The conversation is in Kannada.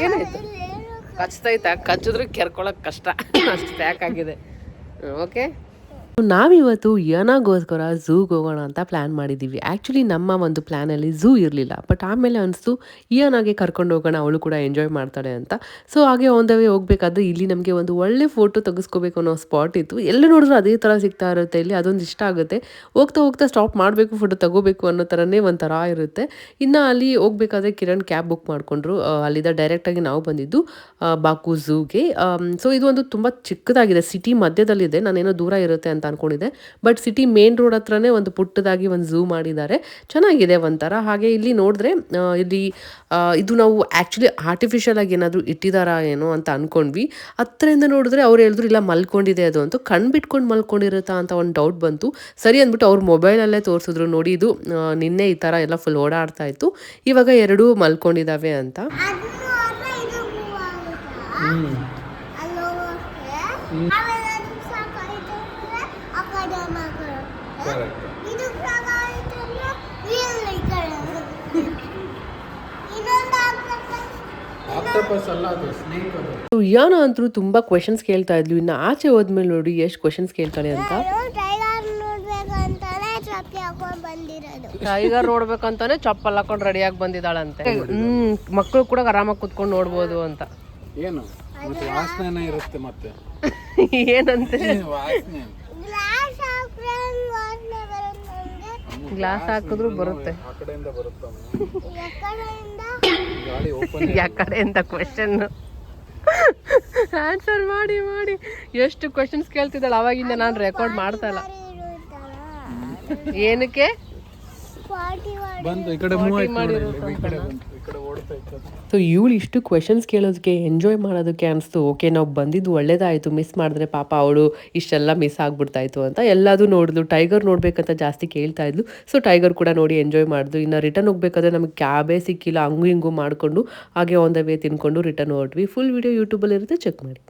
ಏನಾಯ್ತು? ಕಚ್ತೈತಾ? ಕಚ್ಚಿದ್ರೆ ಕೆರ್ಕೊಳಕ್ ಕಷ್ಟ. ಅಷ್ಟು ಪ್ಯಾಕ್ ಆಗಿದೆ. ಓಕೆ. ನಾವಿವತ್ತು ಯನಾಗೋಸ್ಕರ ಝೂಗೆ ಹೋಗೋಣ ಅಂತ ಪ್ಲ್ಯಾನ್ ಮಾಡಿದ್ದೀವಿ. ಆ್ಯಕ್ಚುಲಿ ನಮ್ಮ ಒಂದು ಪ್ಲ್ಯಾನಲ್ಲಿ ಝೂ ಇರಲಿಲ್ಲ. ಬಟ್ ಆಮೇಲೆ ಅನಿಸ್ತು ಯನಾಗೆ ಕರ್ಕೊಂಡು ಹೋಗೋಣ, ಅವಳು ಕೂಡ ಎಂಜಾಯ್ ಮಾಡ್ತಾಳೆ ಅಂತ. ಸೊ ಹಾಗೆ ಆನ್ ದ ವೇ ಹೋಗಬೇಕಾದ್ರೆ ಇಲ್ಲಿ ನಮಗೆ ಒಂದು ಒಳ್ಳೆ ಫೋಟೋ ತೆಗೆಸ್ಕೋಬೇಕು ಅನ್ನೋ ಸ್ಪಾಟ್ ಇತ್ತು. ಎಲ್ಲ ನೋಡಿದ್ರು ಅದೇ ಥರ ಸಿಗ್ತಾ ಇರುತ್ತೆ ಇಲ್ಲಿ, ಅದೊಂದು ಇಷ್ಟ ಆಗುತ್ತೆ. ಹೋಗ್ತಾ ಹೋಗ್ತಾ ಸ್ಟಾಪ್ ಮಾಡಬೇಕು, ಫೋಟೋ ತಗೋಬೇಕು ಅನ್ನೋ ಥರನೇ ಒಂಥರ ಇರುತ್ತೆ. ಇನ್ನು ಅಲ್ಲಿ ಹೋಗ್ಬೇಕಾದ್ರೆ ಕಿರಣ್ ಕ್ಯಾಬ್ ಬುಕ್ ಮಾಡಿಕೊಂಡ್ರು. ಅಲ್ಲಿಂದ ಡೈರೆಕ್ಟಾಗಿ ನಾವು ಬಂದಿದ್ದು ಬಾಕು ಝೂಗೆ. ಸೊ ಇದು ಒಂದು ತುಂಬ ಚಿಕ್ಕದಾಗಿದೆ, ಸಿಟಿ ಮಧ್ಯದಲ್ಲಿದೆ. ನಾನೇನೋ ದೂರ ಇರುತ್ತೆ ಅಂತ ಅನ್ಕೊಂಡಿದ್ದೆ, ಬಟ್ ಸಿಟಿ ಮೇನ್ ರೋಡ್ ಹತ್ರನೇ ಒಂದು ಪುಟ್ಟದಾಗಿ ಒಂದು ಝೂ ಮಾಡಿದ್ದಾರೆ. ಚೆನ್ನಾಗಿದೆ ಒಂಥರ. ಹಾಗೆ ಇಲ್ಲಿ ನೋಡಿದ್ರೆ ಇಲ್ಲಿ ಇದು ನಾವು ಆ್ಯಕ್ಚುಲಿ ಆರ್ಟಿಫಿಷಿಯಲ್ ಆಗಿ ಏನಾದರೂ ಇಟ್ಟಿದ್ದಾರಾ ಏನೋ ಅಂತ ಅಂದ್ಕೊಂಡ್ವಿ. ಹತ್ರದಿಂದ ನೋಡಿದ್ರೆ ಅವ್ರು ಹೇಳಿದ್ರು ಇಲ್ಲ ಮಲ್ಕೊಂಡಿದೆ ಅದು ಅಂತ. ಕಣ್ಣು ಬಿಟ್ಕೊಂಡು ಮಲ್ಕೊಂಡಿರುತ್ತಾ ಅಂತ ಒಂದು ಡೌಟ್ ಬಂತು. ಸರಿ ಅಂದ್ಬಿಟ್ಟು ಅವ್ರು ಮೊಬೈಲಲ್ಲೇ ತೋರಿಸಿದ್ರು, ನೋಡಿ ಇದು ನಿನ್ನೆ ಈ ಥರ ಎಲ್ಲ ಫುಲ್ ಓಡಾಡ್ತಾ ಇತ್ತು, ಇವಾಗ ಎರಡೂ ಮಲ್ಕೊಂಡಿದ್ದಾವೆ ಅಂತ. ಯಾನ ಅಂತೂ ತುಂಬಾ ಕ್ವೆಶನ್ಸ್ ಕೇಳ್ತಾ ಇದ್ಲು. ಇನ್ನು ಆಚೆ ಹೋದ್ಮೇಲೆ ನೋಡಿ ಎಷ್ಟು ಕ್ವೆಶನ್ಸ್ ಕೇಳ್ತಾಳೆ ಅಂತ. ಟೈಗರ್ ನೋಡ್ಬೇಕಂತಾನೆ ಚಪ್ಪಲ್ ಹಾಕೊಂಡು ರೆಡಿಯಾಗಿ ಬಂದಿದ್ದಾಳಂತೆ. ಮಕ್ಕಳು ಕೂಡ ಆರಾಮಾಗಿ ಕುತ್ಕೊಂಡು ನೋಡ್ಬೋದು ಅಂತ. ಏನು ವಾಸನೆ ಇರುತ್ತೆ ಮತ್ತೆ ಏನಂತೆ? ಗ್ಲಾಸ್ ಹಾಕಿದ್ರು ಬರುತ್ತೆ. ಯಾಕಡೆಯಿಂದ ಕ್ವೆಶನ್ ಆನ್ಸರ್ ಮಾಡಿ ಮಾಡಿ ಎಷ್ಟು ಕ್ವೆಶನ್ಸ್ ಕೇಳ್ತಿದ್ದಾಳೆ. ಅವಾಗಿಂದ ನಾನು ರೆಕಾರ್ಡ್ ಮಾಡ್ತಾ ಇಲ್ಲ. ಏನಕ್ಕೆ? ಸೊ ಇವಳು ಇಷ್ಟು ಕ್ವೆಶನ್ಸ್ ಕೇಳೋದಕ್ಕೆ, ಎಂಜಾಯ್ ಮಾಡೋದಕ್ಕೆ ಅನಿಸ್ತು. ಓಕೆ ನಾವು ಬಂದಿದ್ದು ಒಳ್ಳೇದಾಯಿತು, ಮಿಸ್ ಮಾಡಿದ್ರೆ ಪಾಪ ಅವಳು ಇಷ್ಟೆಲ್ಲ ಮಿಸ್ ಆಗ್ಬಿಡ್ತಾಯಿತ್ತು ಅಂತ. ಎಲ್ಲದೂ ನೋಡಿದ್ಲು. ಟೈಗರ್ ನೋಡ್ಬೇಕಂತ ಜಾಸ್ತಿ ಕೇಳ್ತಾ ಇದ್ಲು. ಸೊ ಟೈಗರ್ ಕೂಡ ನೋಡಿ ಎಂಜಾಯ್ ಮಾಡಿದ್ಲು. ಇನ್ನು ರಿಟರ್ನ್ ಹೋಗ್ಬೇಕಾದ್ರೆ ನಮಗೆ ಕ್ಯಾಬೇ ಸಿಕ್ಕಿಲ್ಲ. ಹಂಗೂ ಹಿಂಗೂ ಮಾಡಿಕೊಂಡು ಹಾಗೆ ಆನ್ ದ ವೇ ತಿನ್ಕೊಂಡು ರಿಟರ್ನ್ ಹೊರಟ್ವಿ. ಫುಲ್ ವಿಡಿಯೋ ಯೂಟ್ಯೂಬಲ್ಲಿ ಇರುತ್ತೆ, ಚೆಕ್ ಮಾಡಿ.